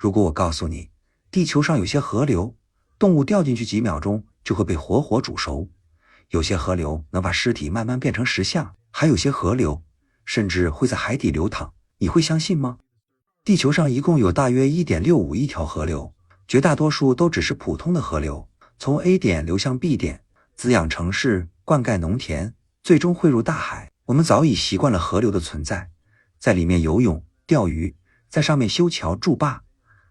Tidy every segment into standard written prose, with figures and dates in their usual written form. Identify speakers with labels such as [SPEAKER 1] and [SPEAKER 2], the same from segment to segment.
[SPEAKER 1] 如果我告诉你，地球上有些河流，动物掉进去几秒钟就会被活活煮熟，有些河流能把尸体慢慢变成石像，还有些河流甚至会在海底流淌，你会相信吗？地球上一共有大约 1.65 亿条河流，绝大多数都只是普通的河流，从 A 点流向 B 点，滋养城市，灌溉农田，最终汇入大海。我们早已习惯了河流的存在，在里面游泳、钓鱼，在上面修桥筑坝。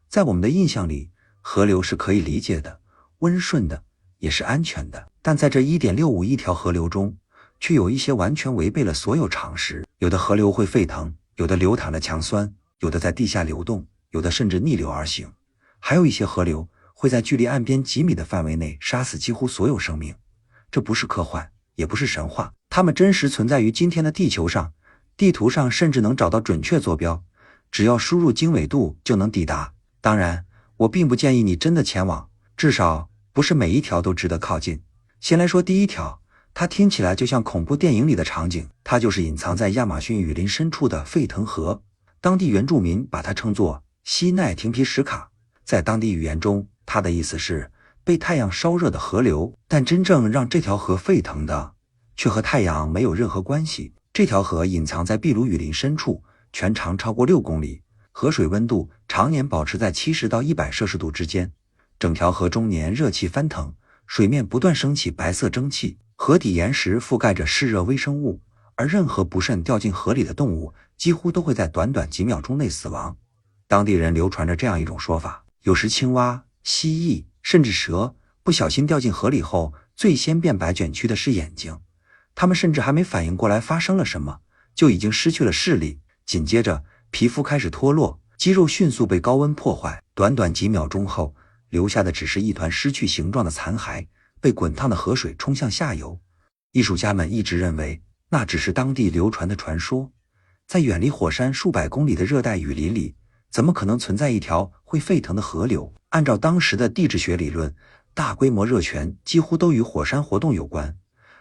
[SPEAKER 1] 在我们的印象里，河流是可以理解的，温顺的，也是安全的。但在这 1.65 亿条河流中，却有一些完全违背了所有常识。有的河流会沸腾，有的流淌着强酸，有的在地下流动，有的甚至逆流而行。还有一些河流会在距离岸边几米的范围内杀死几乎所有生命。这不是科幻，也不是神话，它们真实存在于今天的地球上，地图上甚至能找到准确坐标，只要输入经纬度就能抵达。当然，我并不建议你真的前往，至少不是每一条都值得靠近。先来说第一条，它听起来就像恐怖电影里的场景，它就是隐藏在亚马逊雨林深处的沸腾河。当地原住民把它称作西奈廷皮什卡，在当地语言中，它的意思是被太阳烧热的河流，但真正让这条河沸腾的却和太阳没有任何关系。这条河隐藏在秘鲁雨林深处，全长超过6公里，河水温度常年保持在70到100摄氏度之间，整条河终年热气翻腾，水面不断升起白色蒸汽，河底岩石覆盖着湿热微生物，而任何不慎掉进河里的动物几乎都会在短短几秒钟内死亡。当地人流传着这样一种说法，有时青蛙、蜥蜴甚至蛇不小心掉进河里后，最先变白卷曲的是眼睛，它们甚至还没反应过来发生了什么，就已经失去了视力，紧接着皮肤开始脱落，肌肉迅速被高温破坏，短短几秒钟后，留下的只是一团失去形状的残骸，被滚烫的河水冲向下游。艺术家们一直认为那只是当地流传的传说，在远离火山数百公里的热带雨林里，怎么可能存在一条会沸腾的河流？按照当时的地质学理论，大规模热泉几乎都与火山活动有关，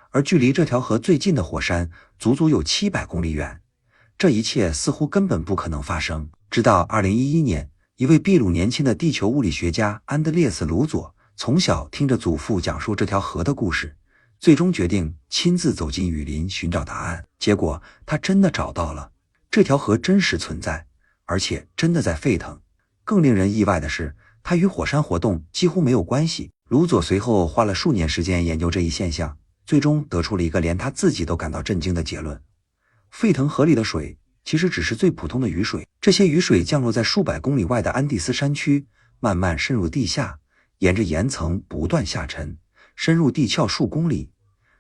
[SPEAKER 1] 而距离这条河最近的火山足足有700公里远，这一切似乎根本不可能发生。直到2011年，一位秘鲁年轻的地球物理学家安德烈斯·卢佐从小听着祖父讲述这条河的故事，最终决定亲自走进雨林寻找答案。结果他真的找到了，这条河真实存在，而且真的在沸腾。更令人意外的是，它与火山活动几乎没有关系。卢佐随后花了数年时间研究这一现象，最终得出了一个连他自己都感到震惊的结论：沸腾河里的水其实只是最普通的雨水，这些雨水降落在数百公里外的安第斯山区，慢慢渗入地下，沿着岩层不断下沉，深入地壳数公里。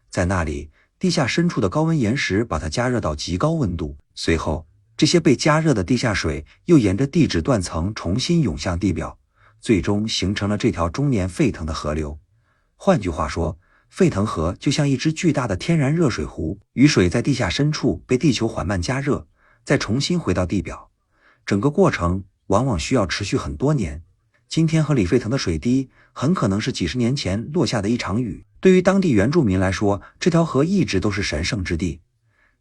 [SPEAKER 1] 在那里，地下深处的高温岩石把它加热到极高温度，随后这些被加热的地下水又沿着地质断层重新涌向地表，最终形成了这条终年沸腾的河流。换句话说，沸腾河就像一只巨大的天然热水壶，雨水在地下深处被地球缓慢加热，再重新回到地表。整个过程往往需要持续很多年。今天河里沸腾的水滴很可能是几十年前落下的一场雨。对于当地原住民来说，这条河一直都是神圣之地。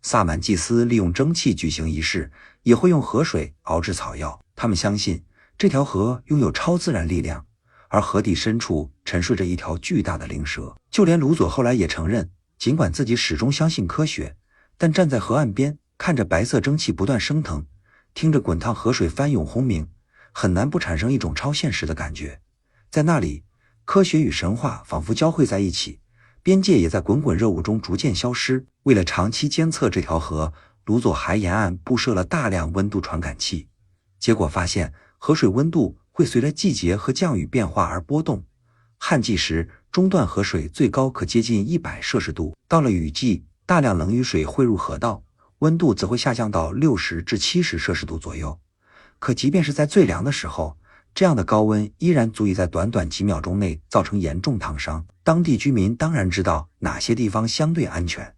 [SPEAKER 1] 萨满祭司利用蒸汽举行仪式，也会用河水熬制草药。他们相信这条河拥有超自然力量，而河底深处沉睡着一条巨大的灵蛇。就连卢佐后来也承认，尽管自己始终相信科学，但站在河岸边，看着白色蒸汽不断升腾，听着滚烫河水翻涌轰鸣，很难不产生一种超现实的感觉。在那里，科学与神话仿佛交汇在一起，边界也在滚滚热雾中逐渐消失。为了长期监测这条河，卢佐还沿岸布设了大量温度传感器，结果发现河水温度会随着季节和降雨变化而波动。旱季时，中段河水最高可接近100摄氏度，到了雨季，大量冷雨水汇入河道，温度则会下降到60至70摄氏度左右。可即便是在最凉的时候，这样的高温依然足以在短短几秒钟内造成严重烫伤。当地居民当然知道哪些地方相对安全，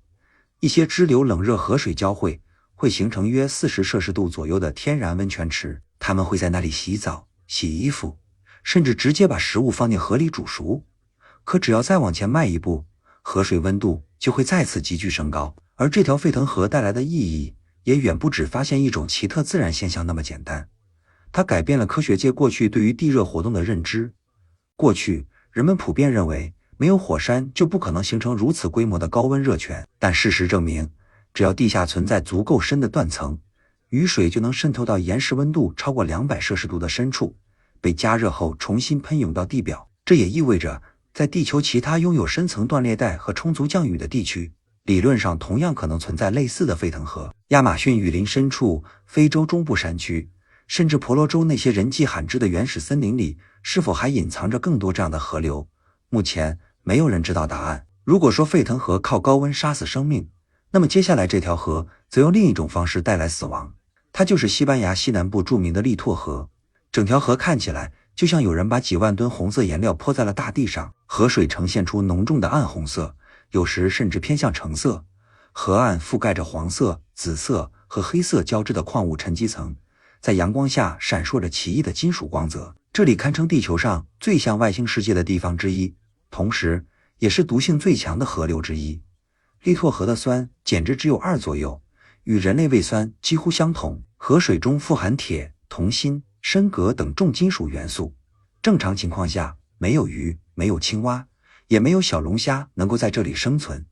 [SPEAKER 1] 一些支流冷热河水交汇，会形成约40摄氏度左右的天然温泉池，他们会在那里洗澡、洗衣服，甚至直接把食物放进河里煮熟。可只要再往前迈一步，河水温度就会再次急剧升高。而这条沸腾河带来的意义也远不止发现一种奇特自然现象那么简单，它改变了科学界过去对于地热活动的认知。过去，人们普遍认为没有火山就不可能形成如此规模的高温热泉，但事实证明，只要地下存在足够深的断层，雨水就能渗透到岩石温度超过200摄氏度的深处，被加热后重新喷涌到地表。这也意味着，在地球其他拥有深层断裂带和充足降雨的地区，理论上同样可能存在类似的沸腾河。亚马逊雨林深处、非洲中部山区，甚至婆罗洲那些人迹罕至的原始森林里，是否还隐藏着更多这样的河流？目前没有人知道答案。如果说沸腾河靠高温杀死生命，那么接下来这条河则用另一种方式带来死亡。它就是西班牙西南部著名的利拓河。整条河看起来就像有人把几万吨红色颜料泼在了大地上，河水呈现出浓重的暗红色，有时甚至偏向橙色。河岸覆盖着黄色、紫色和黑色交织的矿物沉积层，在阳光下闪烁着奇异的金属光泽。这里堪称地球上最像外星世界的地方之一，同时也是毒性最强的河流之一。利拓河的酸简直只有2左右，与人类胃酸几乎相同。河水中富含铁、铜、锌、砷、镉等重金属元素。正常情况下，没有鱼，没有青蛙，也没有小龙虾能够在这里生存。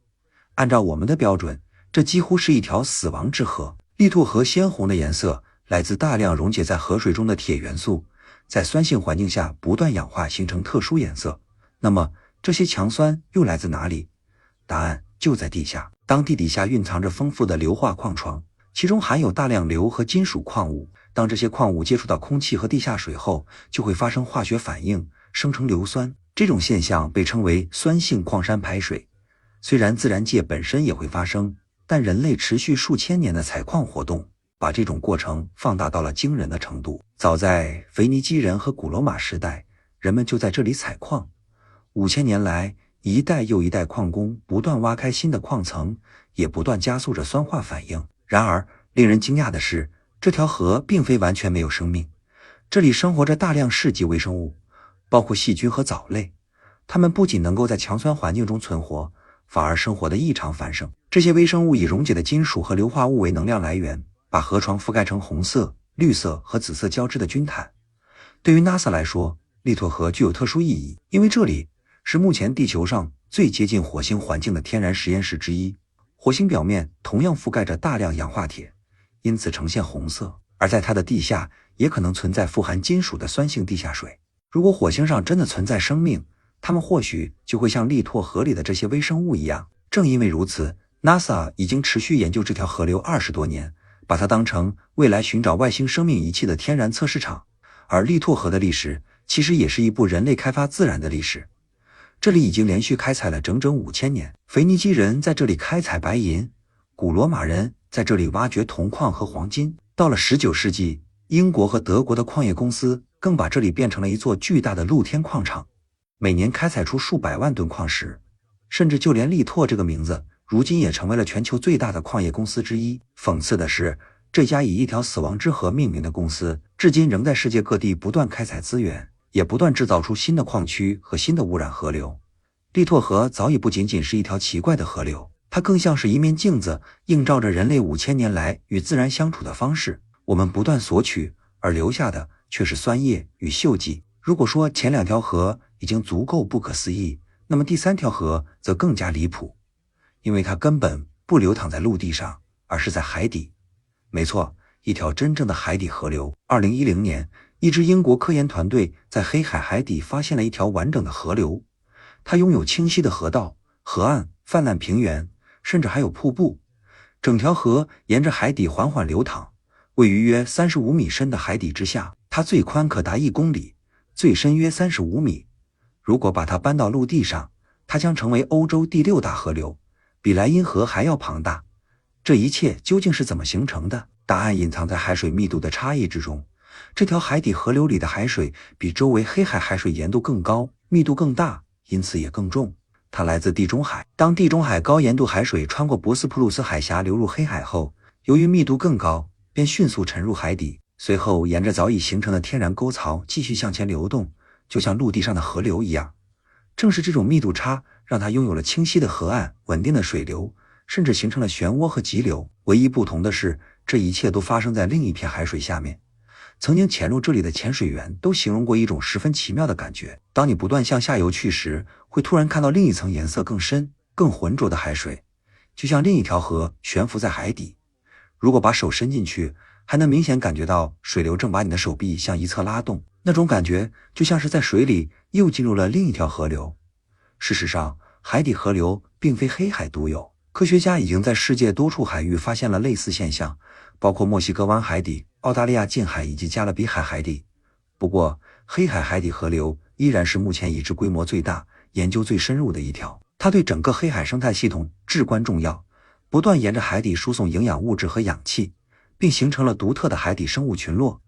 [SPEAKER 1] 按照我们的标准，这几乎是一条死亡之河。利拓河鲜红的颜色来自大量溶解在河水中的铁元素，在酸性环境下不断氧化形成特殊颜色。那么这些强酸又来自哪里？答案就在地下。当地底下蕴藏着丰富的硫化矿床，其中含有大量硫和金属矿物。当这些矿物接触到空气和地下水后，就会发生化学反应，生成硫酸。这种现象被称为酸性矿山排水。虽然自然界本身也会发生，但人类持续数千年的采矿活动把这种过程放大到了惊人的程度。早在腓尼基人和古罗马时代，人们就在这里采矿。5000年来，一代又一代矿工不断挖开新的矿层，也不断加速着酸化反应。然而，令人惊讶的是，这条河并非完全没有生命。这里生活着大量市级微生物，包括细菌和藻类。它们不仅能够在强酸环境中存活，反而生活得异常繁盛。这些微生物以溶解的金属和硫化物为能量来源，把河床覆盖成红色、绿色和紫色交织的均毯。对于 NASA 来说，利拓河具有特殊意义，因为这里是目前地球上最接近火星环境的天然实验室之一。火星表面同样覆盖着大量氧化铁，因此呈现红色，而在它的地下也可能存在富含金属的酸性地下水。如果火星上真的存在生命，它们或许就会像利拓河里的这些微生物一样。正因为如此， NASA 已经持续研究这条河流20多年，把它当成未来寻找外星生命仪器的天然测试场。而利拓河的历史其实也是一部人类开发自然的历史。这里已经连续开采了整整5000年，腓尼基人在这里开采白银，古罗马人在这里挖掘铜矿和黄金。到了19世纪，英国和德国的矿业公司更把这里变成了一座巨大的露天矿场，每年开采出数百万吨矿石。甚至就连利拓这个名字如今也成为了全球最大的矿业公司之一。讽刺的是，这家以一条死亡之河命名的公司至今仍在世界各地不断开采资源，也不断制造出新的矿区和新的污染河流。利拓河早已不仅仅是一条奇怪的河流，它更像是一面镜子，映照着人类5000年来与自然相处的方式。我们不断索取，而留下的却是酸液与锈迹。如果说前2条河已经足够不可思议，那么第3条河则更加离谱，因为它根本不流淌在陆地上，而是在海底。没错，一条真正的海底河流。2010年，一支英国科研团队在黑海海底发现了一条完整的河流，它拥有清晰的河道、河岸、泛滥平原，甚至还有瀑布。整条河沿着海底缓缓流淌，位于约35米深的海底之下。它最宽可达1公里，最深约35米。如果把它搬到陆地上，它将成为欧洲第6大河流，比莱茵河还要庞大。这一切究竟是怎么形成的？答案隐藏在海水密度的差异之中。这条海底河流里的海水比周围黑海海水盐度更高，密度更大，因此也更重。它来自地中海。当地中海高盐度海水穿过博斯普鲁斯海峡流入黑海后，由于密度更高，便迅速沉入海底，随后沿着早已形成的天然沟槽继续向前流动，就像陆地上的河流一样。正是这种密度差，让它拥有了清晰的河岸、稳定的水流，甚至形成了漩涡和急流。唯一不同的是，这一切都发生在另一片海水下面。曾经潜入这里的潜水员都形容过一种十分奇妙的感觉。当你不断向下游去时，会突然看到另一层颜色更深、更浑浊的海水，就像另一条河悬浮在海底。如果把手伸进去，还能明显感觉到水流正把你的手臂向一侧拉动，那种感觉就像是在水里又进入了另一条河流。事实上，海底河流并非黑海独有，科学家已经在世界多处海域发现了类似现象，包括墨西哥湾海底、澳大利亚近海以及加勒比海海底。不过，黑海海底河流依然是目前已知规模最大、研究最深入的一条，它对整个黑海生态系统至关重要，不断沿着海底输送营养物质和氧气，并形成了独特的海底生物群落，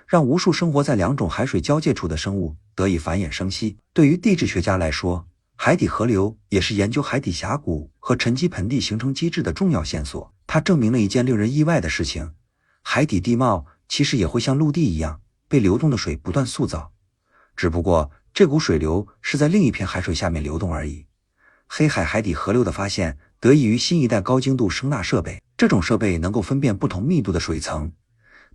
[SPEAKER 1] 让无数生活在两种海水交界处的生物得以繁衍生息。对于地质学家来说，海底河流也是研究海底峡谷和沉积盆地形成机制的重要线索。它证明了一件令人意外的事情：海底地貌其实也会像陆地一样被流动的水不断塑造，只不过这股水流是在另一片海水下面流动而已。黑海海底河流的发现得益于新一代高精度声纳设备，这种设备能够分辨不同密度的水层。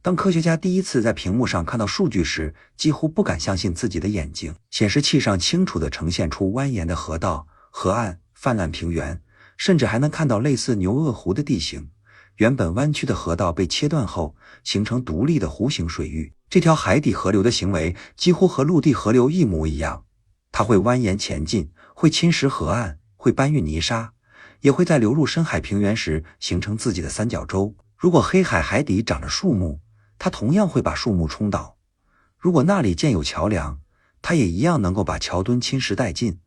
[SPEAKER 1] 当科学家第一次在屏幕上看到数据时，几乎不敢相信自己的眼睛。显示器上清楚地呈现出蜿蜒的河道、河岸、泛滥平原，甚至还能看到类似牛轭湖的地形。原本弯曲的河道被切断后，形成独立的弧形水域。这条海底河流的行为几乎和陆地河流一模一样，它会蜿蜒前进，会侵蚀河岸，会搬运泥沙，也会在流入深海平原时形成自己的三角洲。如果黑海海底长着树木，它同样会把树木冲倒；如果那里建有桥梁，它也一样能够把桥墩侵蚀殆尽。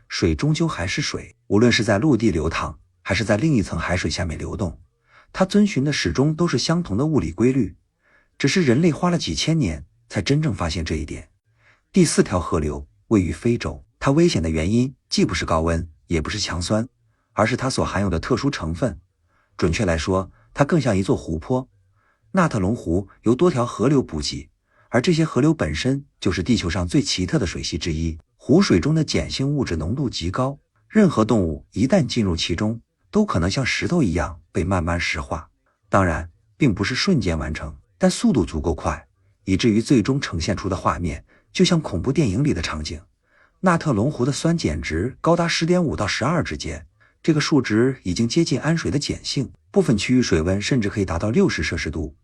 [SPEAKER 1] 水终究还是水，无论是在陆地流淌，还是在另一层海水下面流动，它遵循的始终都是相同的物理规律，只是人类花了几千年才真正发现这一点。第四条河流位于非洲，它危险的原因既不是高温，也不是强酸，而是它所含有的特殊成分。准确来说，它更像一座湖泊。纳特龙湖由多条河流补给，而这些河流本身就是地球上最奇特的水系之一。湖水中的碱性物质浓度极高，任何动物一旦进入其中，都可能像石头一样被慢慢石化。当然，并不是瞬间完成，但速度足够快，以至于最终呈现出的画面就像恐怖电影里的场景。纳特龙湖的酸碱值高达 10.5 到12之间，这个数值已经接近氨水的碱性，部分区域水温甚至可以达到60摄氏度。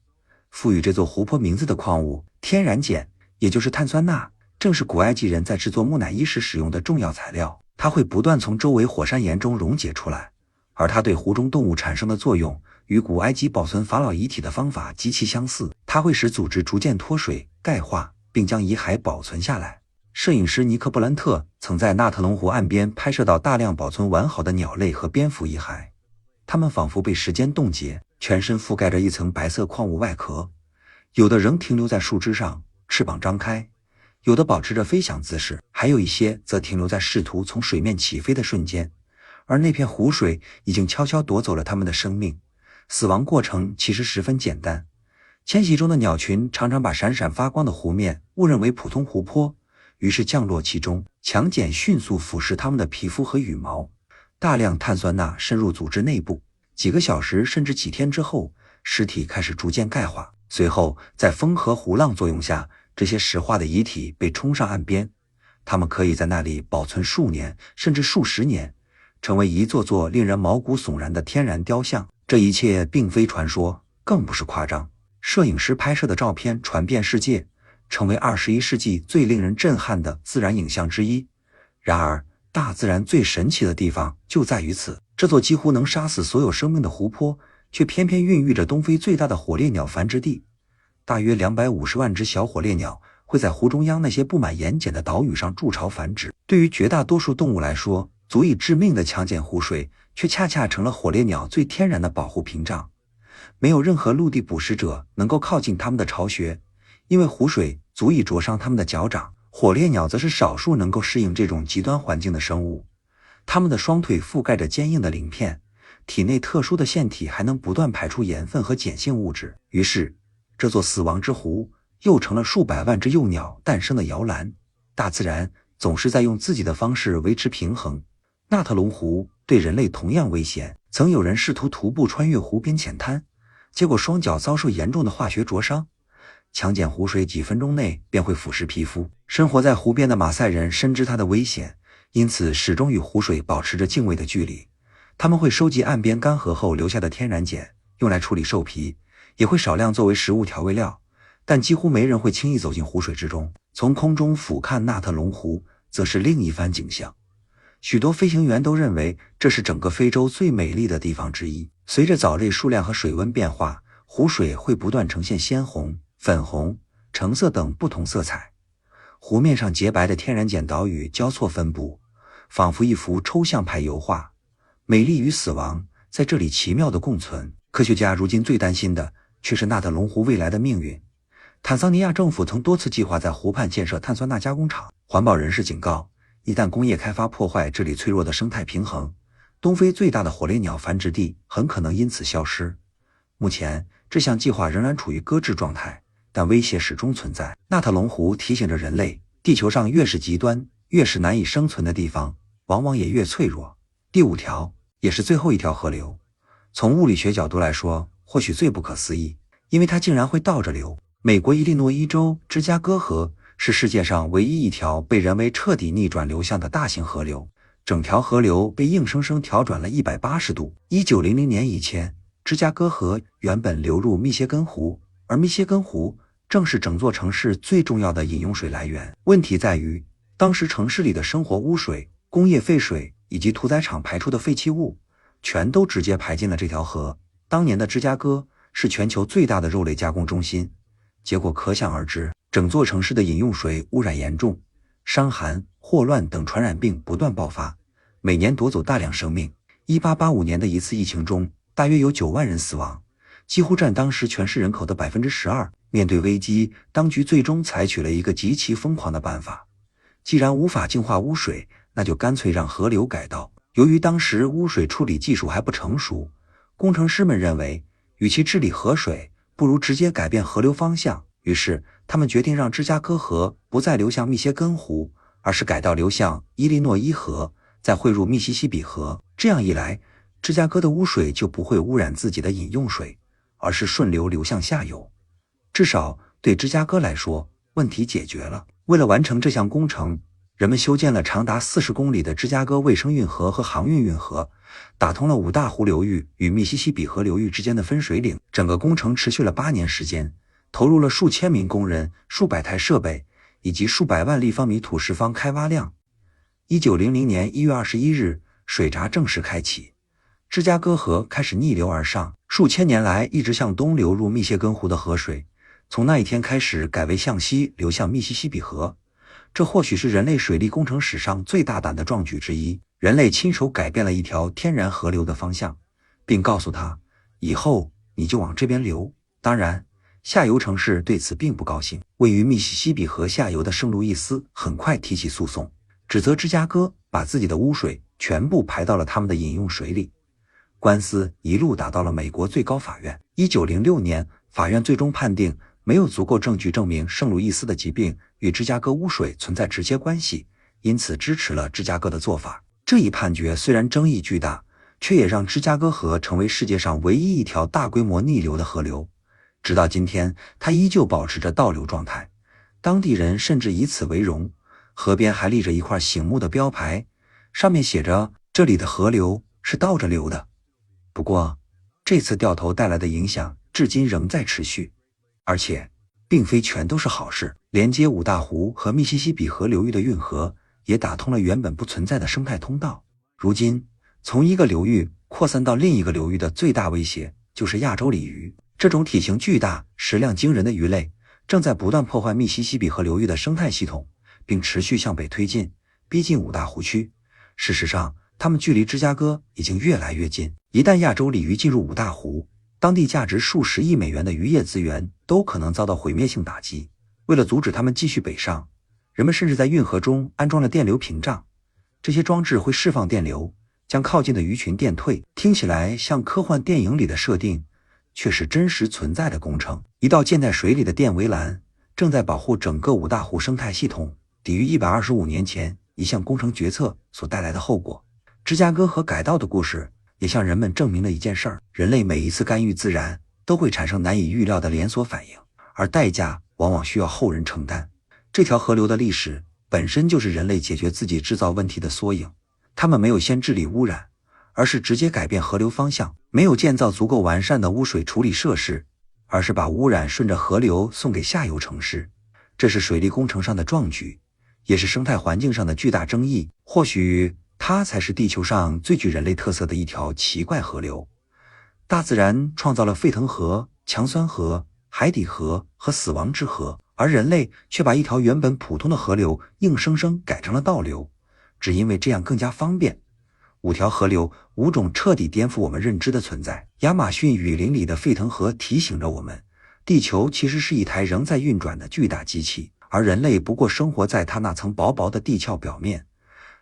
[SPEAKER 1] 赋予这座湖泊名字的矿物天然碱，也就是碳酸钠，正是古埃及人在制作木乃伊时使用的重要材料。它会不断从周围火山岩中溶解出来，而它对湖中动物产生的作用与古埃及保存法老遗体的方法极其相似。它会使组织逐渐脱水、钙化，并将遗骸保存下来。摄影师尼克·布兰特曾在纳特龙湖岸边拍摄到大量保存完好的鸟类和蝙蝠遗骸，它们仿佛被时间冻结，全身覆盖着一层白色矿物外壳，有的仍停留在树枝上，翅膀张开，有的保持着飞翔姿势，还有一些则停留在试图从水面起飞的瞬间，而那片湖水已经悄悄夺走了它们的生命。死亡过程其实十分简单，迁徙中的鸟群常常把闪闪发光的湖面误认为普通湖泊，于是降落其中，强碱迅速腐蚀它们的皮肤和羽毛，大量碳酸钠渗入组织内部，几个小时甚至几天之后，尸体开始逐渐钙化，随后在风和湖浪作用下，这些石化的遗体被冲上岸边，它们可以在那里保存数年甚至数十年，成为一座座令人毛骨悚然的天然雕像。这一切并非传说，更不是夸张。摄影师拍摄的照片传遍世界，成为21世纪最令人震撼的自然影像之一。然而，大自然最神奇的地方就在于此，这座几乎能杀死所有生命的湖泊，却偏偏孕育着东非最大的火烈鸟繁殖地。大约250万只小火烈鸟会在湖中央那些布满盐碱的岛屿上筑巢繁殖。对于绝大多数动物来说，足以致命的强碱湖水却恰恰成了火烈鸟最天然的保护屏障。没有任何陆地捕食者能够靠近它们的巢穴，因为湖水足以灼伤它们的脚掌。火烈鸟则是少数能够适应这种极端环境的生物，它们的双腿覆盖着坚硬的鳞片，体内特殊的腺体还能不断排出盐分和碱性物质。于是，这座死亡之湖又成了数百万只幼鸟诞生的摇篮。大自然总是在用自己的方式维持平衡。纳特龙湖对人类同样危险，曾有人试图徒步穿越湖边浅滩，结果双脚遭受严重的化学灼伤。强碱湖水几分钟内便会腐蚀皮肤。生活在湖边的马赛人深知它的危险，因此始终与湖水保持着敬畏的距离。他们会收集岸边干涸后留下的天然碱，用来处理兽皮，也会少量作为食物调味料，但几乎没人会轻易走进湖水之中。从空中俯瞰纳特龙湖，则是另一番景象。许多飞行员都认为这是整个非洲最美丽的地方之一。随着藻类数量和水温变化，湖水会不断呈现鲜红、粉红、橙色等不同色彩。湖面上洁白的天然碱岛屿交错分布，仿佛一幅抽象派油画。美丽与死亡在这里奇妙地共存。科学家如今最担心的却是纳特龙湖未来的命运。坦桑尼亚政府曾多次计划在湖畔建设碳酸钠加工厂。环保人士警告，一旦工业开发破坏这里脆弱的生态平衡，东非最大的火烈鸟繁殖地很可能因此消失。目前这项计划仍然处于搁置状态，但威胁始终存在。纳特龙湖提醒着人类，地球上越是极端、越是难以生存的地方，往往也越脆弱。第5条，也是最后一条河流，从物理学角度来说，或许最不可思议，因为它竟然会倒着流。美国伊利诺伊州芝加哥河是世界上唯一一条被人为彻底逆转流向的大型河流，整条河流被硬生生调转了180度。1900年以前，芝加哥河原本流入密歇根湖，而密歇根湖正是整座城市最重要的饮用水来源。问题在于，当时城市里的生活污水、工业废水以及屠宰场排出的废弃物，全都直接排进了这条河。当年的芝加哥是全球最大的肉类加工中心，结果可想而知，整座城市的饮用水污染严重，伤寒、霍乱等传染病不断爆发，每年夺走大量生命。1885年的一次疫情中，大约有9万人死亡，几乎占当时全市人口的 12%。 面对危机，当局最终采取了一个极其疯狂的办法，既然无法净化污水，那就干脆让河流改道。由于当时污水处理技术还不成熟，工程师们认为与其治理河水，不如直接改变河流方向。于是他们决定让芝加哥河不再流向密歇根湖，而是改道流向伊利诺伊河，再汇入密西西比河。这样一来，芝加哥的污水就不会污染自己的饮用水，而是顺流流向下游。至少对芝加哥来说，问题解决了。为了完成这项工程，人们修建了长达40公里的芝加哥卫生运河和航运运河，打通了五大湖流域与密西西比河流域之间的分水岭。整个工程持续了8年时间，投入了数千名工人、数百台设备以及数百万立方米土石方开挖量。1900年1月21日，水闸正式开启，芝加哥河开始逆流而上。数千年来一直向东流入密歇根湖的河水，从那一天开始改为向西流向密西西比河。这或许是人类水利工程史上最大胆的壮举之一。人类亲手改变了一条天然河流的方向，并告诉他，以后你就往这边流。当然，下游城市对此并不高兴。位于密西西比河下游的圣路易斯很快提起诉讼，指责芝加哥把自己的污水全部排到了他们的饮用水里。官司一路打到了美国最高法院。1906年，法院最终判定没有足够证据证明圣路易斯的疾病与芝加哥污水存在直接关系，因此支持了芝加哥的做法。这一判决虽然争议巨大，却也让芝加哥河成为世界上唯一一条大规模逆流的河流。直到今天，它依旧保持着倒流状态，当地人甚至以此为荣。河边还立着一块醒目的标牌，上面写着这里的河流是倒着流的。不过，这次掉头带来的影响至今仍在持续，而且并非全都是好事。连接五大湖和密西西比河流域的运河也打通了原本不存在的生态通道。如今，从一个流域扩散到另一个流域的最大威胁就是亚洲鲤鱼。这种体型巨大、食量惊人的鱼类正在不断破坏密西西比河流域的生态系统，并持续向北推进，逼近五大湖区。事实上，它们距离芝加哥已经越来越近。一旦亚洲鲤鱼进入五大湖，当地价值数十亿美元的渔业资源都可能遭到毁灭性打击。为了阻止它们继续北上，人们甚至在运河中安装了电流屏障，这些装置会释放电流，将靠近的鱼群电退。听起来像科幻电影里的设定，却是真实存在的工程。一道建在水里的电围栏正在保护整个五大湖生态系统，抵御125年前一项工程决策所带来的后果。芝加哥河改道的故事也向人们证明了一件事儿：人类每一次干预自然都会产生难以预料的连锁反应，而代价往往需要后人承担。这条河流的历史本身就是人类解决自己制造问题的缩影，他们没有先治理污染，而是直接改变河流方向，没有建造足够完善的污水处理设施，而是把污染顺着河流送给下游城市。这是水利工程上的壮举，也是生态环境上的巨大争议。或许它才是地球上最具人类特色的一条奇怪河流。大自然创造了沸腾河、强酸河、海底河和死亡之河，而人类却把一条原本普通的河流硬生生改成了倒流，只因为这样更加方便。5条河流，5种彻底颠覆我们认知的存在。亚马逊雨林里的沸腾河提醒着我们，地球其实是一台仍在运转的巨大机器，而人类不过生活在它那层薄薄的地壳表面。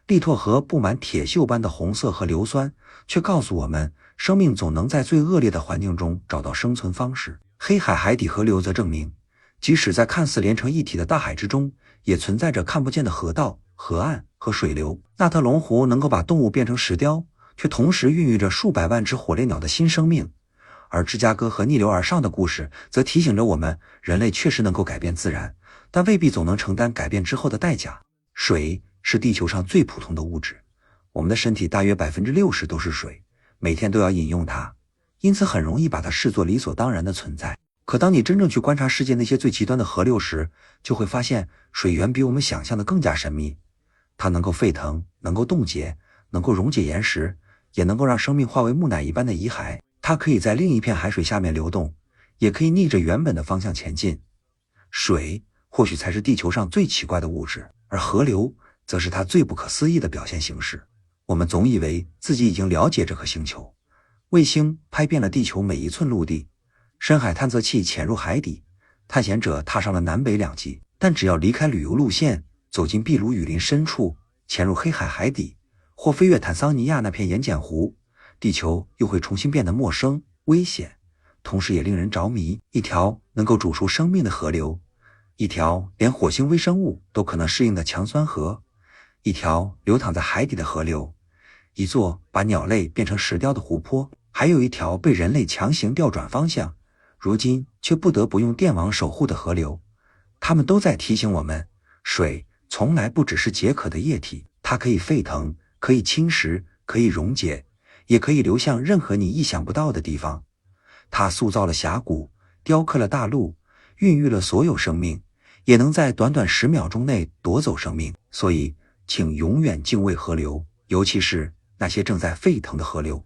[SPEAKER 1] 利托河布满铁锈般的红色和硫酸，却告诉我们，生命总能在最恶劣的环境中找到生存方式。黑海海底河流则证明，即使在看似连成一体的大海之中，也存在着看不见的河道、河岸和水流。纳特龙湖能够把动物变成石雕，却同时孕育着数百万只火烈鸟的新生命。而芝加哥河逆流而上的故事则提醒着我们，人类确实能够改变自然，但未必总能承担改变之后的代价。水是地球上最普通的物质，我们的身体大约 60% 都是水，每天都要饮用它，因此很容易把它视作理所当然的存在。可当你真正去观察世界那些最极端的河流时，就会发现水源比我们想象的更加神秘。它能够沸腾，能够冻结，能够溶解岩石，也能够让生命化为木乃伊般的遗骸。它可以在另一片海水下面流动，也可以逆着原本的方向前进。水或许才是地球上最奇怪的物质，而河流则是它最不可思议的表现形式。我们总以为自己已经了解这颗星球，卫星拍遍了地球每一寸陆地，深海探测器潜入海底，探险者踏上了南北两极。但只要离开旅游路线，走进秘鲁雨林深处，潜入黑海海底，或飞越坦桑尼亚那片盐碱湖，地球又会重新变得陌生、危险，同时也令人着迷。一条能够煮出生命的河流，一条连火星微生物都可能适应的强酸河，一条流淌在海底的河流，一座把鸟类变成石雕的湖泊，还有一条被人类强行调转方向，如今却不得不用电网守护的河流。它们都在提醒我们，水从来不只是解渴的液体，它可以沸腾，可以侵蚀，可以溶解，也可以流向任何你意想不到的地方。它塑造了峡谷，雕刻了大陆，孕育了所有生命，也能在短短10秒钟内夺走生命。所以请永远敬畏河流，尤其是那些正在沸腾的河流。